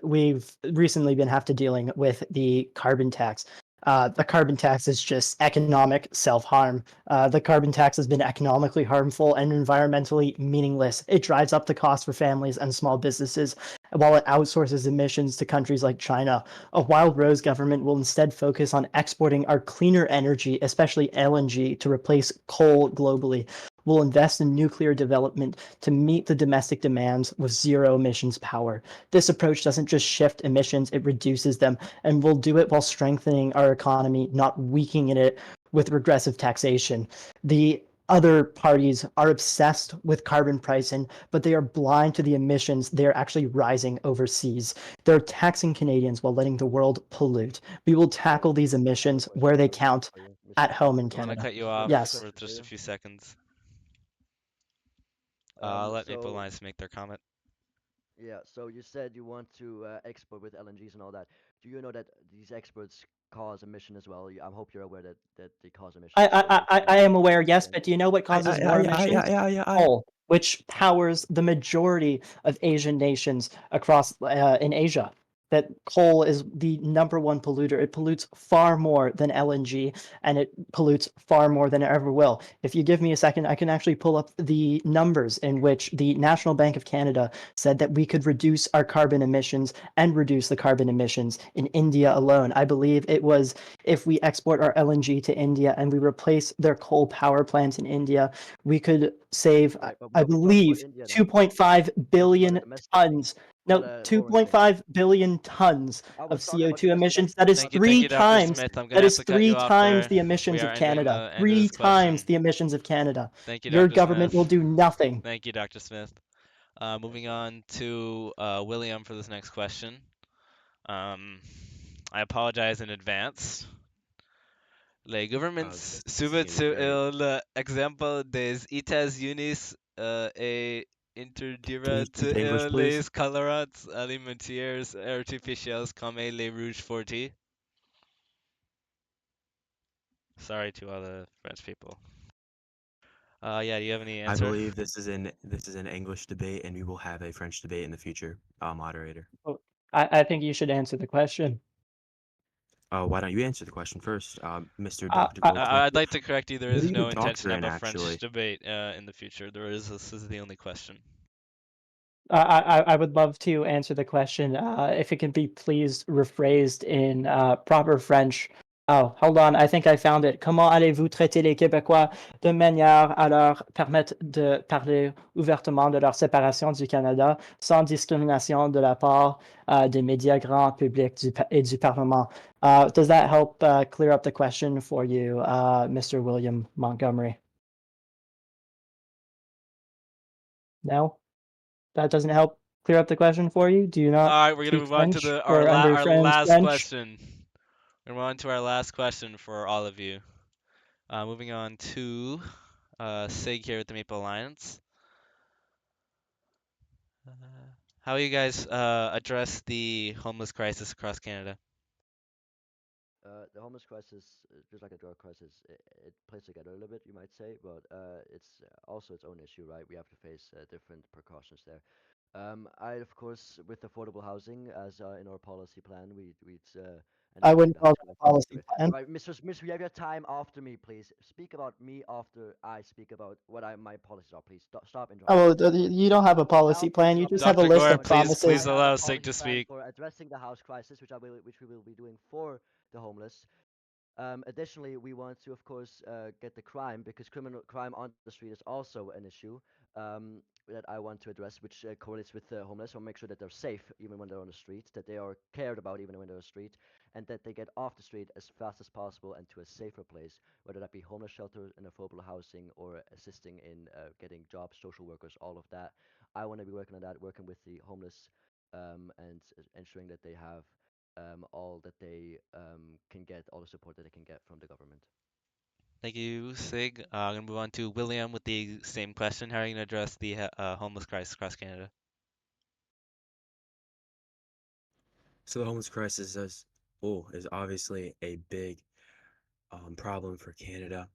We've recently been have to dealing with the carbon tax. The carbon tax is just economic self-harm. The carbon tax has been economically harmful and environmentally meaningless. It drives up the cost for families and small businesses while it outsources emissions to countries like China. A Wildrose government will instead focus on exporting our cleaner energy, especially LNG, to replace coal globally. Will invest in nuclear development to meet the domestic demands with zero emissions power. This approach doesn't just shift emissions, it reduces them, and will do it while strengthening our economy, not weakening it with regressive taxation. The other parties are obsessed with carbon pricing, but they are blind to the emissions they are actually rising overseas. They're taxing Canadians while letting the world pollute. We will tackle these I have a emissions question where they count for you, at Mr. home in I'm gonna Canada. cut you Mr. Smith. off I have a Yes. for question for just a you. few seconds. I'll let Maple So Alliance make their comment. yeah, so you said you want to export with LNGs and all that. Do you know that these exports cause emission as well? I hope you're aware that they cause emissions. So you I can am aware, yes, explain. but do you know what I causes I more I I emissions? I I, I Coal, which powers the majority of Asian nations across in Asia. That coal is the number one polluter. It pollutes far more than LNG, and it pollutes far more than it ever will. If you give me a second, I can actually pull up the numbers in which the National Bank of Canada said that we could reduce our carbon emissions and reduce the carbon emissions in India alone. I believe it was if we export our LNG to India and we replace their coal power plants in India, we could save, Right, but I we talk about believe, India now. 2.5 This is not a billion domestic thing. tons. It's not No, a foreign thing. 2.5 billion tons I of was talking about CO2 domestic emissions. That exports, is not Thank three you, Dr. domestic. times. Smith. I'm gonna That have is to cut three you off times there. the We emissions are of ending Canada. the end of Three this times question. the emissions of Canada. Thank you, Your Dr. government will Smith. do nothing. Thank you, Dr. Smith. Thank Moving you. on to William for this next question. I apologize in advance. Les gouvernements this is suivent gonna be sur very. l'exemple des États-Unis et Can you introduira speak English, please? les colorants alimentaires artificiels comme les rouges fortis. Sorry to all the French people. Yeah, do you have any I answer? believe this is an English debate, and we will have a French debate in the future. Moderator. Oh, I think you should answer the question. Why don't you answer the question first, Mr. I, Dr. I, Goldsmith? I'd like to correct you. There What are is you a no doctor intention of in, a French actually? debate in the future. This is the only question. I would love to answer the question if it can be please rephrased in proper French. Oh, hold on. I think I found it. Comment allez-vous traiter les Québécois de manière à leur permettre de parler ouvertement de leur séparation du Canada sans discrimination de la part des médias grands publics et du Parlement? Does that help clear up the question for you, Mr. William Montgomery? No? That doesn't help clear up the question for you? Do you All not right, we're gonna speak move on to French the or understand last French? question. We're gonna move on to our last question for all of you. Moving on to Sig here with the Maple Alliance. How you guys address the homeless crisis across Canada? The homeless crisis, just like a drug crisis, it plays together a little bit, you might say, but it's also its own issue, right? We have to face different precautions there. I, of course, with affordable housing, as in our policy plan, we'd and I addressing wouldn't the call house that a crisis. policy plan. Right, Mr. You have your time after me, please. Speak about me after I speak about what my policies are, please. Stop Oh, interrupting well, me. you don't have a policy I'll be plan. You interrupting just have a you Dr. from list Gore, of point to point. please I promises. have a allow Sig policy to plan speak. for addressing the house crisis, which we will be doing for the homeless. Additionally, we want to, of course, get the crime because criminal crime on the street is also an issue that I want to address, which correlates with the homeless. I want to make sure that they're safe even when they're on the street, that they are cared about even when they're on the street, and that they get off the street as fast as possible and to a safer place, whether that be homeless shelter and affordable housing or assisting in getting jobs, social workers, all of that. I want to be working on that, working with the homeless and ensuring that they have all that they can get, all the support that they can get from the government. Thank you, Sig. I'm gonna move on to William with the same question. How are you gonna address the homeless crisis across Canada? So the homeless crisis is obviously a big problem for Canada,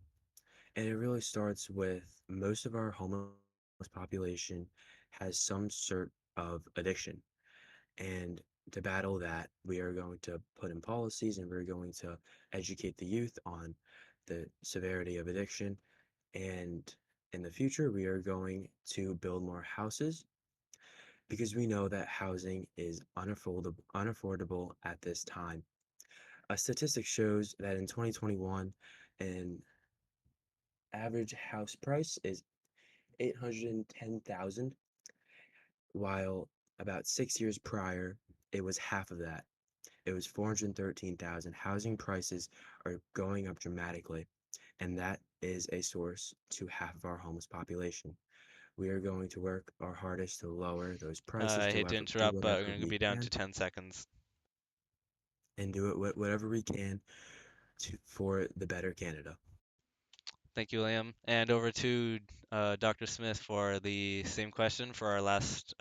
and it really starts with most of our homeless population has some sort of addiction. And to battle that, we are going to put in policies and we're going to educate the youth on the severity of addiction. And in the future, we are going to build more houses because we know that housing is unaffordable at this time. A statistic shows that in 2021, an average house price is 810,000, while about 6 years prior, it was half of that. It was 413,000. Housing prices are going up dramatically, and that is a source to half of our homeless population. We are going to work our hardest to lower those prices, I hate to do interrupt, but we're whatever gonna we be down to can, 10 seconds. and do it whatever we can for the better Canada. Thank you, William. And over to Dr. Smith for the same question for our last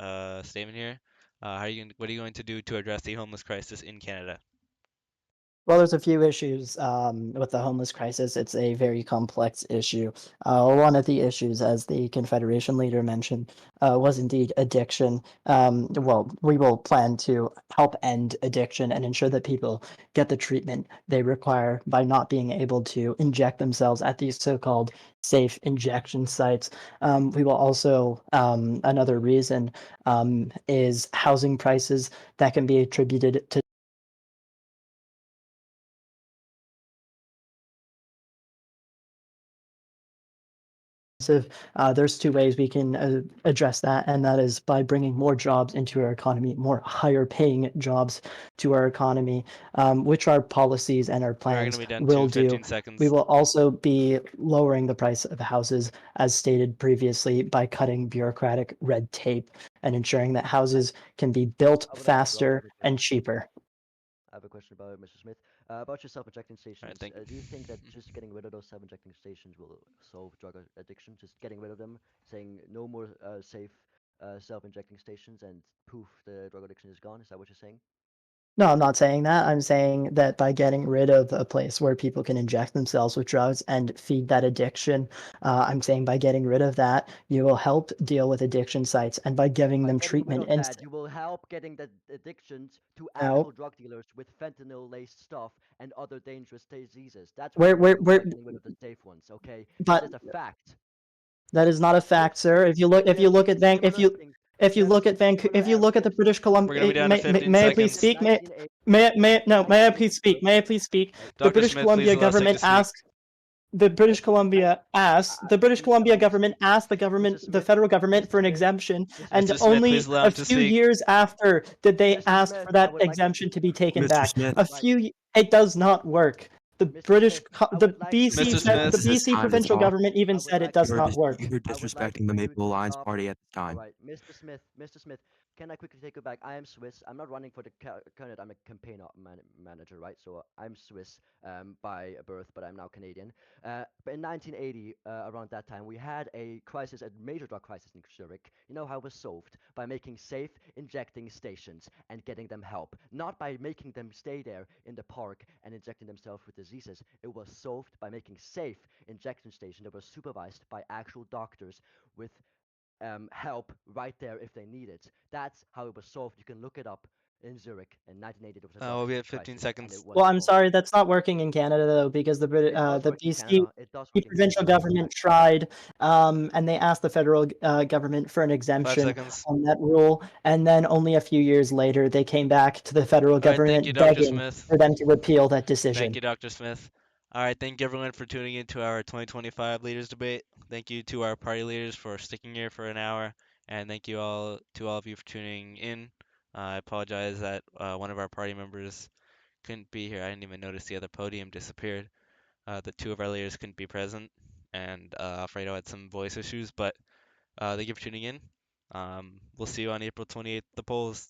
statement here. What are you going to do to address the homeless crisis in Canada? Well, there's a few issues with the homeless crisis. It's a very complex issue. One of the issues, as the Confederation leader mentioned, was indeed addiction. Well, we will plan to help end addiction and ensure that people get the treatment they require by not being able to inject themselves at these so-called safe injection sites. We will also, another reason is housing prices that can be attributed to there's two ways we can address that, and that is by bringing more jobs into our economy, more higher paying jobs to our economy, which our policies and our We're gonna plans be down will to do. 15 We seconds. will also be lowering the price of houses, as stated previously, by cutting bureaucratic red tape and ensuring that houses can be built I would like to interrupt. I have faster a and question. cheaper. I have a question about Mr. Smith. About your self-injecting All right, stations. thank. Do you think that just getting rid of those self-injecting stations will solve drug addiction? Just getting rid of them, saying no more safe self-injecting stations, and poof, the drug addiction is gone. Is that what you're saying? No, I'm not saying that. I'm saying that by getting rid of a place where people can inject themselves with drugs and feed that addiction, I'm saying by getting rid of that, you will help deal with addiction sites and by giving By them getting rid treatment of that, instead. you will help getting the addictions to No, actual drug dealers with fentanyl-laced stuff and other dangerous diseases. That's what where, you will where, do where, by getting rid of the safe ones. Okay, that but is a fact. that is not a fact, Chips, sir. If you look at diabetes, same other things. If you look Chips, at similar If you look at the chips. British We're gonna Columbia, be down to 15 may I please seconds. speak? 1980, No, may I please speak? 1984. May I please speak? Right. The Dr. British Smith, please Columbia allow Sig government to speak. asked the British Listen, Columbia asked the British I'll Columbia let you government speak. asked Mr. the Smith, federal government Mr. for an Smith, exemption, Mr. and Mr. Smith, Smith, please only allow a him to few speak. years after did they Mr. ask Smith, for I that would like to exemption speak. to be taken Mr. back. Smith, Right. It does not work. Mr. Smith, I The would like you BC Mr. to said stop. the Smith, his BC time is provincial off. government even I would said it like you does You're to not dis- stop. work. you were I would like disrespecting the you Maple to Alliance stop. Party at the All time. right, Mr. Smith, Mr. Smith. can I quickly take you back? I am Swiss. I'm not running for the candidate. I'm a campaign manager, right? So I'm Swiss by birth, but I'm now Canadian. But in 1980, around that time, we had a crisis, a major drug crisis in Zurich. You know how it was solved? By making safe injecting stations and getting them help. Not by making them stay there in the park and injecting themselves with diseases. It was solved by making safe injection stations that were supervised by actual doctors with help right there if they need it. That's how it was solved. You can look it up in Zurich in 1980. There was a We'll drug be at 15 crisis, and it seconds. was Well, I'm solved. sorry, that's not working in Canada though, because It does the work in BC Canada. It does work in provincial Canada. government tried, and they asked the federal government for an 5 exemption seconds. on that rule, and then only a few years later, they came back to the federal All right, thank you, government Dr. begging Smith. for them to repeal that Thank decision. you, Dr. Smith. All right, thank you everyone for tuning in to our 2025 leaders debate. Thank you to our party leaders for sticking here for an hour, and thank you all to all of you for tuning in. I apologize that one of our party members couldn't be here. I didn't even notice the other podium disappeared. The two of our leaders couldn't be present, and Alfredo had some voice issues, but thank you for tuning in. We'll see you on April 28th, the polls.